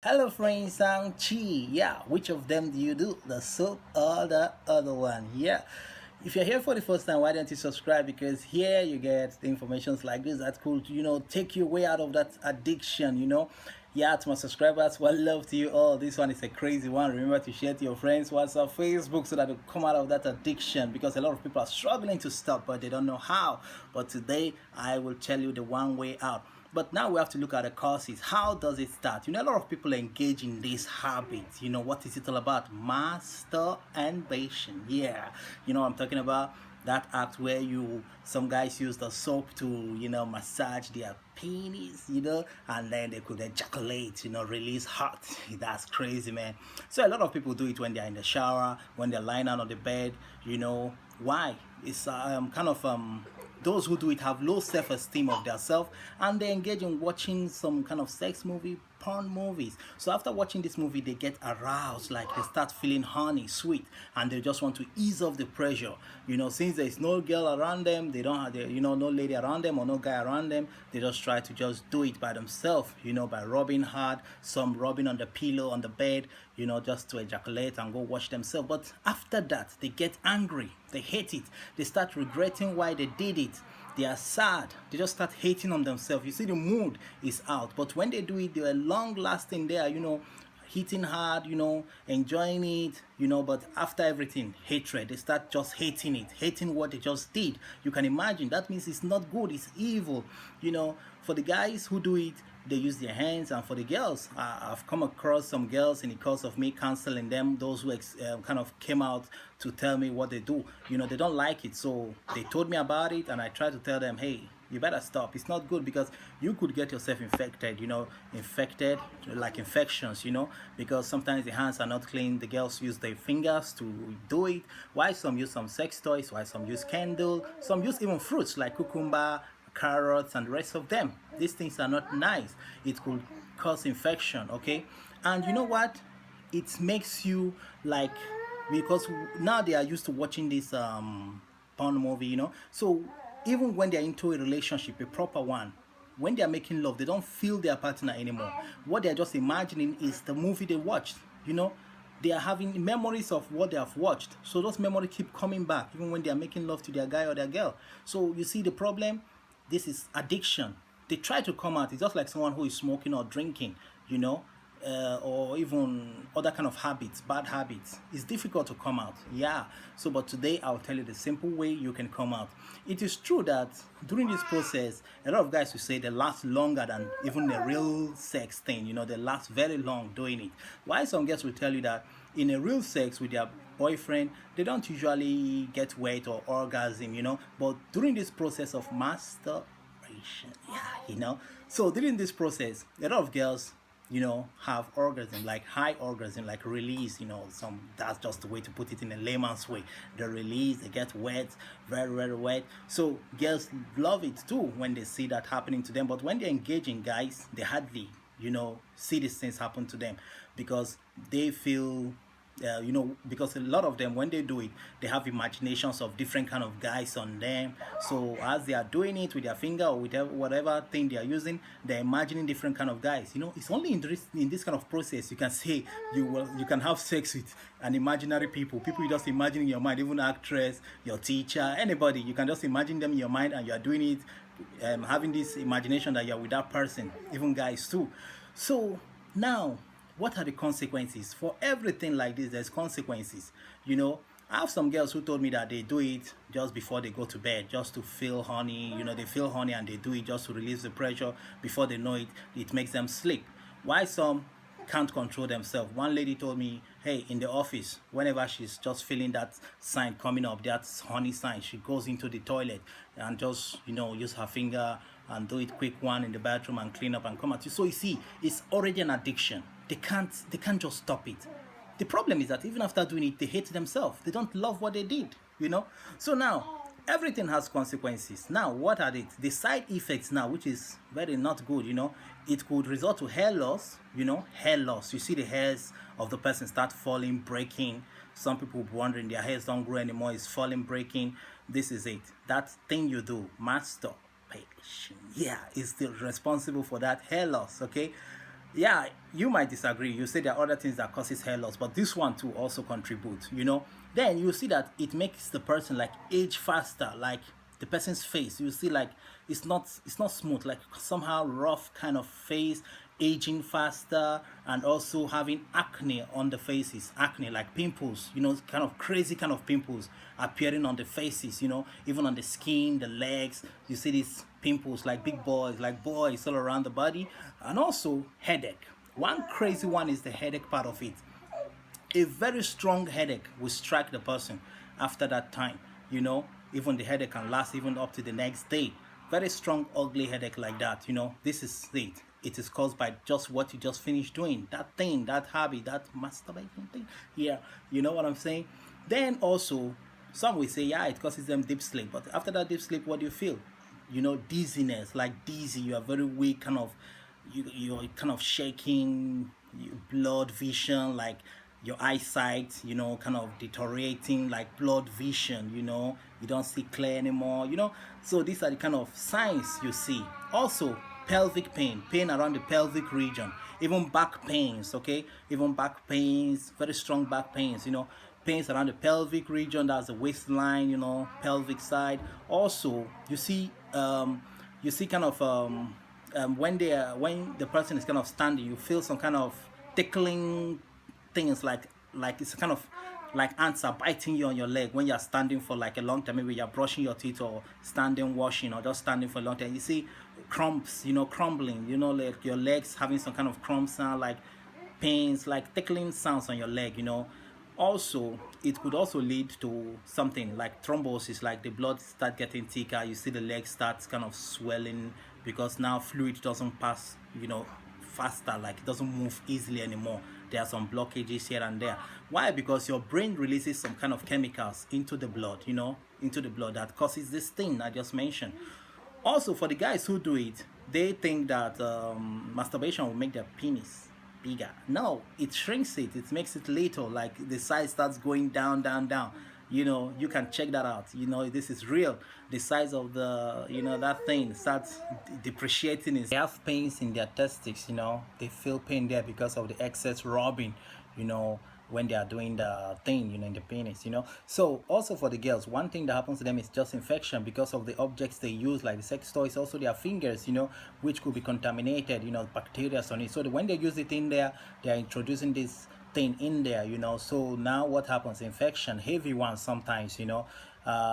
Hello friends, I'm Chi. Yeah, which of them do you do? The soap or the other one? Yeah. If you're here for the first time, why don't you subscribe? Because here you get the informations like this that could, take you way out of that addiction. Yeah, to my subscribers, well, love to you all. This one is a crazy one. Remember to share to your friends, WhatsApp, Facebook, so that they come out of that addiction. Because a lot of people are struggling to stop, but they don't know how. But today, I will tell you the one way out. But now we have to look at the causes. How does it start? A lot of people engage in this habit. What is it all about? Masturbation. Yeah. I'm talking about that act where some guys use the soap to, massage their penis, and then they could ejaculate, release hot. That's crazy, man. So a lot of people do it when they're in the shower, when they're lying down on the bed, why? It's kind of those who do it have low self-esteem of themselves, and they engage in watching some kind of sex movie, porn movies. So after watching this movie, they get aroused, like they start feeling honey sweet, and they just want to ease off the pressure. Since there's no girl around them, they don't have no lady around them or no guy around them, they just try to just do it by themselves, by rubbing hard, some rubbing on the pillow on the bed, just to ejaculate and go wash themselves. But after that, they get angry, they hate it, they start regretting why they did it. They are sad, they just start hating on themselves. You see, the mood is out. But when they do it, they are long lasting there, hitting hard, enjoying it, but after everything, hatred. They start just hating it, hating what they just did. You can imagine that means it's not good, it's evil. For the guys who do it, they use their hands, and for the girls, I've come across some girls in the course of me counseling them, those who kind of came out to tell me what they do. They don't like it, so they told me about it, and I tried to tell them, hey, you better stop. It's not good, because you could get yourself infected, infected like infections, because sometimes the hands are not clean. The girls use their fingers to do it. Why some use some sex toys, why some use candle, some use even fruits like cucumber, carrots, and the rest of them. These things are not nice. It could cause infection, okay? And you know what? It makes you like, because now they are used to watching this porn movie, so even when they're into a relationship, a proper one, when they're making love, they don't feel their partner anymore. What they're just imagining is the movie they watched, they are having memories of what they have watched. So those memories keep coming back, even when they are making love to their guy or their girl. So you see the problem? This is addiction. They try to come out. It's just like someone who is smoking or drinking, or even other kind of habits, bad habits. It's difficult to come out. Yeah. So, but today I'll tell you the simple way you can come out. It is true that during this process, a lot of guys will say they last longer than even the real sex thing. They last very long doing it. Why some guys will tell you that in a real sex with their boyfriend, they don't usually get wet or orgasm, but during this process of masturbation, yeah, so during this process, a lot of girls, have orgasm, like high orgasm, like release, some, that's just the way to put it in a layman's way. They release, they get wet, very, very wet. So girls love it too when they see that happening to them. But when they engage in guys, they hardly, see these things happen to them, because they feel because a lot of them, when they do it, they have imaginations of different kind of guys on them. So as they are doing it with their finger or with whatever thing they are using, they're imagining different kind of guys. It's only in this kind of process you can say you can have sex with an imaginary people you just imagine in your mind, even actress, your teacher, anybody. You can just imagine them in your mind, and you are doing it, having this imagination that you're with that person, even guys too. So now, what are the consequences for everything like this? There's consequences. I have some girls who told me that they do it just before they go to bed, just to feel honey. They feel honey, and they do it just to release the pressure. Before they know it, it makes them sleep. Why some can't control themselves? One lady told me, hey, in the office, whenever she's just feeling that sign coming up, that honey sign, she goes into the toilet and just use her finger and do it quick one in the bathroom and clean up and come out. So you see, it's already an addiction. They can't just stop it. The problem is that even after doing it, they hate themselves. They don't love what they did. So now, everything has consequences. Now, what are it? The side effects now, which is very not good. It could result to hair loss. Hair loss. You see the hairs of the person start falling, breaking. Some people will be wondering their hairs don't grow anymore. It's falling, breaking. This is it. That thing you do, masturbation. Yeah, is still responsible for that hair loss. Okay. Yeah, you might disagree. You say there are other things that causes hair loss, but this one too also contributes, you know. Then you see that it makes the person like age faster, like the person's face. You see like it's not smooth, like somehow rough kind of face, aging faster, and also having acne on the faces, acne like pimples, you know, kind of crazy kind of pimples appearing on the faces, you know, even on the skin, the legs. You see these pimples like big boys, like boys all around the body, and also headache. One crazy one is the headache part of it. A very strong headache will strike the person after that time, you know. Even the headache can last even up to the next day. Very strong ugly headache like that, you know. This is it is caused by just what you just finished doing, that thing, that hobby, that masturbation thing. Yeah, you know what I'm saying. Then also some will say, yeah, it causes them deep sleep, but after that deep sleep, what do you feel? You know, dizziness, like dizzy, you are very weak, kind of, you're kind of shaking, blood vision, like your eyesight, you know, kind of deteriorating, like blood vision, you know, you don't see clear anymore, you know. So these are the kind of signs you see. Also pelvic pain, pain around the pelvic region, even back pains, okay, even back pains, very strong back pains, you know, pains around the pelvic region, that's the waistline, you know, pelvic side. Also you see kind of when the person is kind of standing, you feel some kind of tickling things, like it's kind of like ants are biting you on your leg when you're standing for like a long time. Maybe you're brushing your teeth or standing washing or just standing for a long time. You see crumbs, you know, crumbling, you know, like your legs having some kind of crumb sound, like pains, like tickling sounds on your leg, you know. Also it could also lead to something like thrombosis, like the blood start getting thicker. You see the leg starts kind of swelling because now fluid doesn't pass, you know, faster, like it doesn't move easily anymore. There are some blockages here and there. Why? Because your brain releases some kind of chemicals into the blood, you know, into the blood, that causes this thing I just mentioned. Also, for the guys who do it, they think that masturbation will make their penis bigger. No, it shrinks it. It makes it little. Like the size starts going down, down, down. You know, you can check that out. You know, this is real. The size of the, you know, that thing starts depreciating. They have pains in their testes. You know, they feel pain there because of the excess rubbing. You know, when they are doing the thing, you know, in the penis, you know. So also for the girls, one thing that happens to them is just infection because of the objects they use, like the sex toys, also their fingers, you know, which could be contaminated, you know, bacteria on it. So when they use it in there, they are introducing this thing in there, you know. So now what happens? Infection, heavy ones sometimes, you know,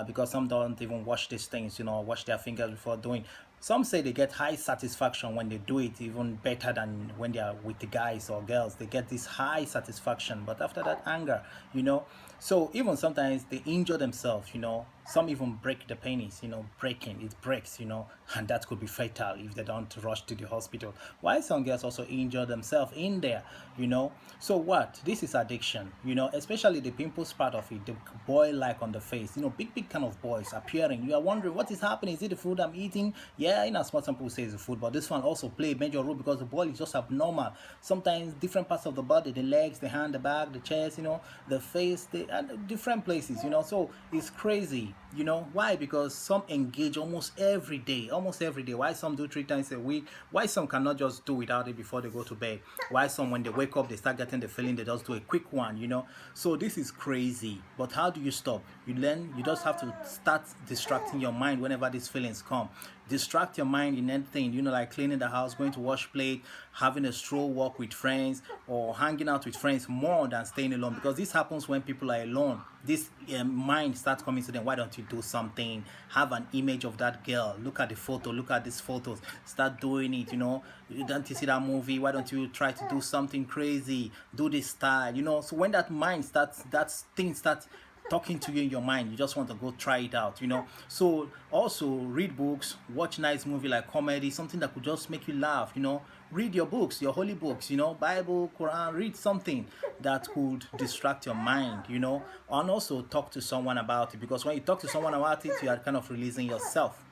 because some don't even wash these things, you know, wash their fingers before doing. Some say they get high satisfaction when they do it, even better than when they are with the guys or girls. They get this high satisfaction, but after that, anger, you know. So even sometimes they injure themselves, you know. Some even break the penis, you know, breaking, it breaks, you know, and that could be fatal if they don't rush to the hospital. Why some girls also injure themselves in there, you know. So what? This is addiction, you know, especially the pimples part of it, the boy like on the face, you know, big kind of boys appearing. You are wondering what is happening. Is it the food I'm eating? Yeah, in as much some people say it's the food, but this one also play a major role because the boy is just abnormal. Sometimes different parts of the body, the legs, the hand, the back, the chest, you know, the face, and different places, you know. So it's crazy, you know. Why? Because some engage almost every day, almost every day. Why some do 3 times a week? Why some cannot just do without it before they go to bed? Why some when they wake up they start getting the feeling they just do a quick one, you know. So this is crazy. But how do you stop? You learn. You just have to start distracting your mind whenever these feelings come. Distract your mind in anything, you know, like cleaning the house, going to wash plate, having a stroll walk with friends, or hanging out with friends more than staying alone, because this happens when people are alone. This mind starts coming to them. Why don't you do something? Have an image of that girl, look at the photo, look at these photos, start doing it, you know. Don't you see that movie? Why don't you try to do something crazy, do this style, you know. So when that mind starts, that thing starts talking to you in your mind, you just want to go try it out, you know. So also read books, watch nice movie like comedy, something that could just make you laugh, you know. Read your books, your holy books, you know, Bible, Quran. Read something that could distract your mind, you know. And also talk to someone about it, because when you talk to someone about it, you are kind of releasing yourself.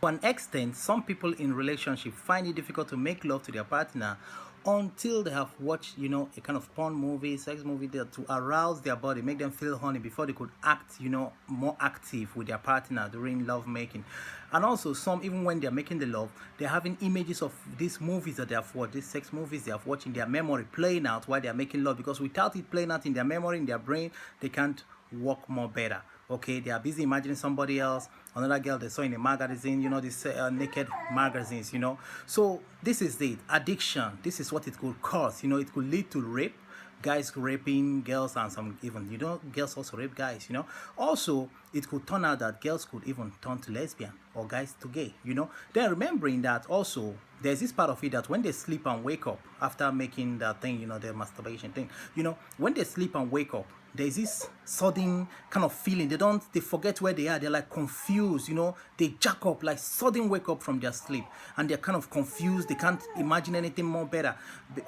To an extent, some people in relationship find it difficult to make love to their partner until they have watched, you know, a kind of porn movie, sex movie there to arouse their body, make them feel horny before they could act, you know, more active with their partner during love making. And also some, even when they're making the love, they're having images of these movies that they have watched, these sex movies they have watched in their memory playing out while they're making love, because without it playing out in their memory, in their brain, they can't work more better. Okay, they are busy imagining somebody else, another girl they saw in a magazine, you know, these naked magazines, you know. So this is it, addiction. This is what it could cause, you know. It could lead to rape, guys raping girls, and some even, you know, girls also rape guys, you know. Also it could turn out that girls could even turn to lesbian or guys to gay, you know. Then remembering that also there's this part of it that when they sleep and wake up after making that thing, you know, the masturbation thing, you know, when they sleep and wake up, there's this sudden kind of feeling. They forget where they are. They're like confused, you know. They jack up, like sudden wake up from their sleep, and they're kind of confused. They can't imagine anything more better.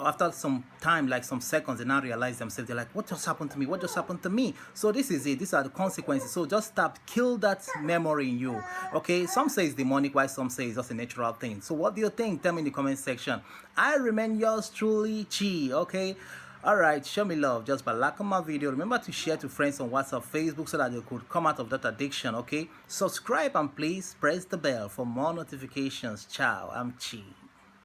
After some time, like some seconds, they now realize themselves. They're like, what just happened to me? What just happened to me? So this is it. These are the consequences. So just stop, kill that memory in you. Okay, some say it's demonic, while some say it's just a natural thing. So what do you think? Tell me in the comment section. I remain yours truly, Chi. Okay. Alright, show me love just by liking my video. Remember to share to friends on WhatsApp, Facebook, so that they could come out of that addiction. Okay, subscribe and please press the bell for more notifications. Ciao, I'm Chi.